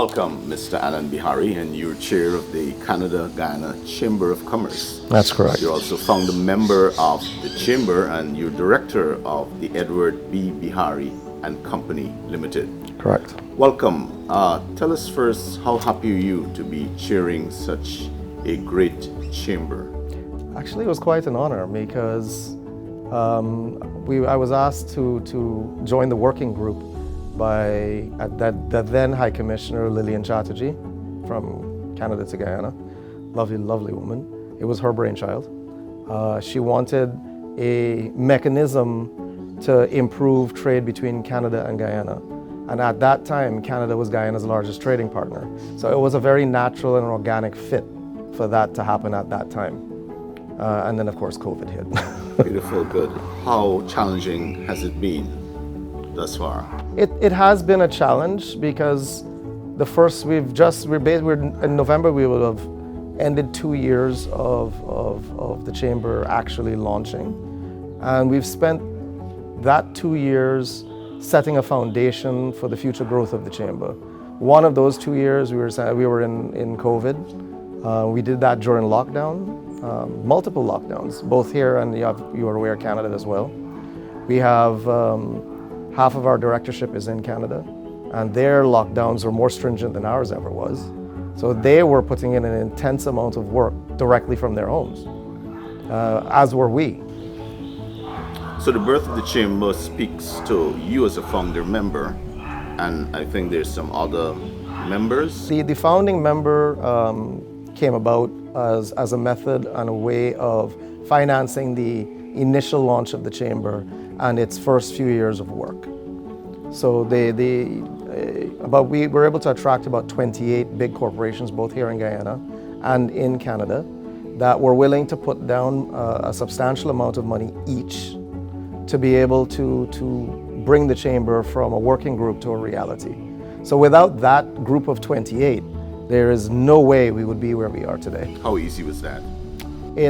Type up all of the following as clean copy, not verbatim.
Welcome, Mr. Anand Beharry, and you're chair of the Canada-Guyana Chamber of Commerce. That's correct. You're also founder member of the chamber, and you're director of the Edward B. Beharry and Company Limited. Correct. Welcome. Tell us first, how happy are you to be chairing such a great chamber? Actually, it was quite an honor because I was asked to join the working group by the then High Commissioner Lillian Chatterjee from Canada to Guyana. Lovely, lovely woman. It was her brainchild. She wanted a mechanism to improve trade between Canada and Guyana. And at that time, Canada was Guyana's largest trading partner. So it was a very natural and organic fit for that to happen at that time. And then, of course, COVID hit. Beautiful, good. How challenging has it been thus far? It has been a challenge because we're in November, we will have ended 2 years of the chamber actually launching. And we've spent that 2 years setting a foundation for the future growth of the chamber. One of those 2 years, we were in COVID. We did that during lockdown, multiple lockdowns, both here and you are aware, Canada as well. We have half of our directorship is in Canada, and their lockdowns were more stringent than ours ever was. So they were putting in an intense amount of work directly from their homes, as were we. So the birth of the chamber speaks to you as a founder member, and I think there's some other members. The founding member came about as a method and a way of financing the initial launch of the chamber and its first few years of work. So we were able to attract about 28 big corporations, both here in Guyana and in Canada, that were willing to put down a substantial amount of money each to be able to bring the chamber from a working group to a reality. So without that group of 28, there is no way we would be where we are today. How easy was that?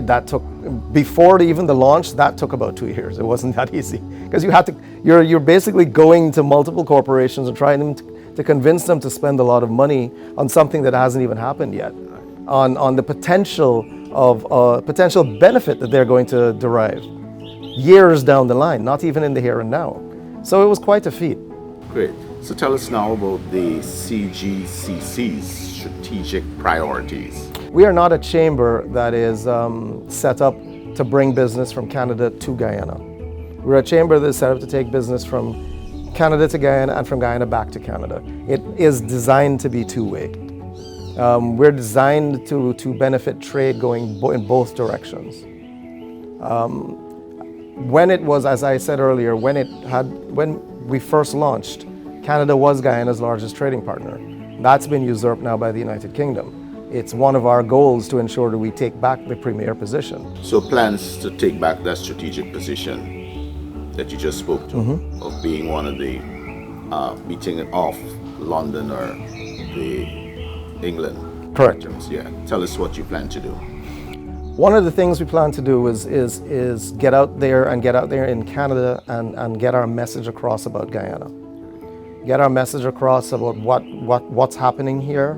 That took, before even the launch, that took about 2 years. It wasn't that easy because you're basically going to multiple corporations and trying to convince them to spend a lot of money on something that hasn't even happened yet, on the potential benefit that they're going to derive years down the line, not even in the here and now. So it was quite a feat. Great. So tell us now about the CGCC's strategic priorities. We are not a chamber that is set up to bring business from Canada to Guyana. We're a chamber that is set up to take business from Canada to Guyana and from Guyana back to Canada. It is designed to be two-way. We're designed to benefit trade going in both directions. When it was, as I said earlier, when we first launched, Canada was Guyana's largest trading partner. That's been usurped now by the United Kingdom. It's one of our goals to ensure that we take back the premier position. So plans to take back that strategic position that you just spoke to, of being one of the beating it off London or the England. Correct. Yeah. Tell us what you plan to do. One of the things we plan to do is get out there in Canada and get our message across about Guyana. Get our message across about what's happening here,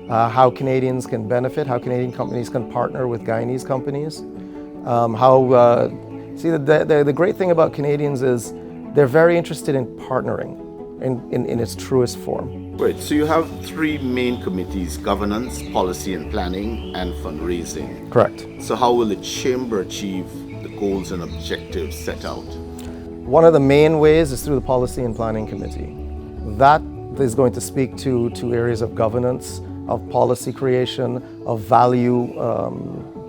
how Canadians can benefit, how Canadian companies can partner with Guyanese companies. The great thing about Canadians is they're very interested in partnering in its truest form. Great. So you have three main committees: governance, policy and planning, and fundraising. Correct. So how will the chamber achieve the goals and objectives set out? One of the main ways is through the policy and planning committee. That is going to speak to areas of governance, of policy creation, of value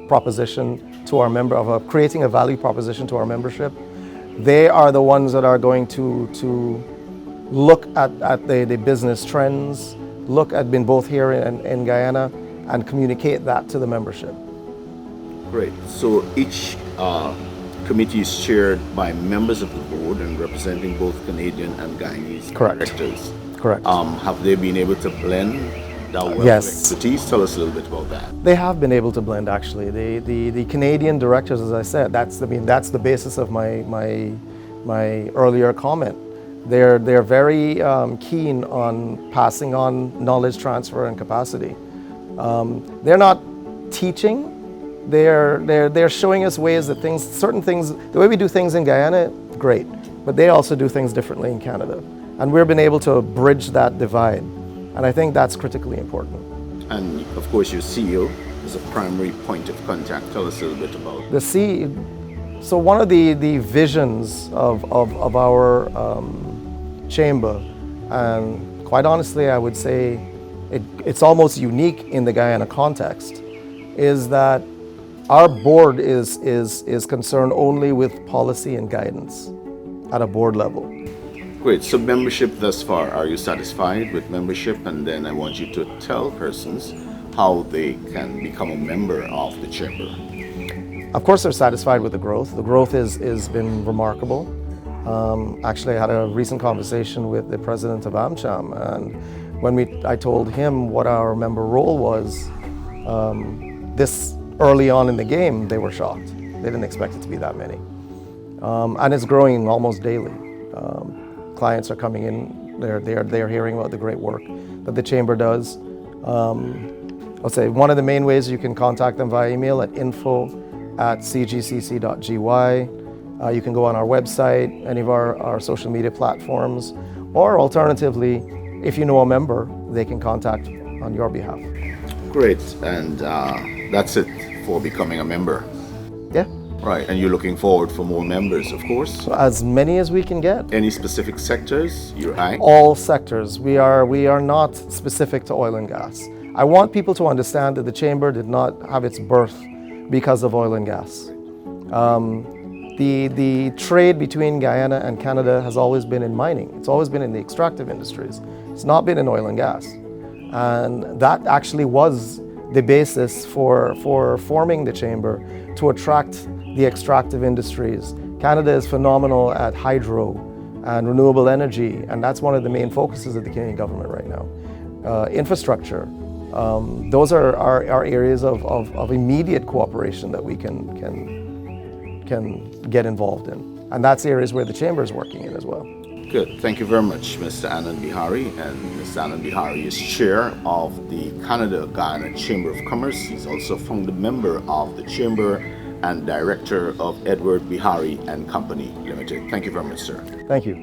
proposition to our member, of creating a value proposition to our membership. They are the ones that are going to look at the business trends, look at both here in Guyana, and communicate that to the membership. Great. So each committee is chaired by members of the board and representing both Canadian and Guyanese directors. Correct. Have they been able to blend that wealth of expertise? Tell us a little bit about that. They have been able to blend, actually. The Canadian directors, as I said, that's the basis of my earlier comment. They're very keen on passing on knowledge transfer and capacity. They're not teaching. They're showing us ways that certain things, the way we do things in Guyana, great, but they also do things differently in Canada, and we've been able to bridge that divide, and I think that's critically important. And of course, your CEO is a primary point of contact. Tell us a little bit about So one of the visions of our chamber, and quite honestly, I would say it's almost unique in the Guyana context, is that our board is concerned only with policy and guidance at a board level. Great. So membership thus far, are you satisfied with membership? And then I want you to tell persons how they can become a member of the chamber. Of course, they're satisfied with the growth. The growth has been remarkable. Actually, I had a recent conversation with the president of AmCham, and when I told him what our member role was, this early on in the game, they were shocked. They didn't expect it to be that many. And it's growing almost daily. Clients are coming in, they're hearing about the great work that the chamber does. I'll say one of the main ways you can contact them via email at info@cgcc.gy. You can go on our website, any of our social media platforms, or alternatively, if you know a member, they can contact on your behalf. Great. And that's it for becoming a member. Yeah. Right. And you're looking forward for more members, of course. So as many as we can get. Any specific sectors you're eyeing? All sectors. We are not specific to oil and gas. I want people to understand that the chamber did not have its birth because of oil and gas. The trade between Guyana and Canada has always been in mining. It's always been in the extractive industries. It's not been in oil and gas. And that actually was the basis for forming the chamber, to attract the extractive industries. Canada is phenomenal at hydro and renewable energy, and that's one of the main focuses of the Canadian government right now. Infrastructure. Those are areas of immediate cooperation that we can get involved in. And that's areas where the chamber is working in as well. Good. Thank you very much, Mr. Anand Beharry. And Mr. Anand Beharry is chair of the Canada-Guyana Chamber of Commerce. He's also founder member of the chamber and director of Edward Beharry and Company Limited. Thank you very much, sir. Thank you.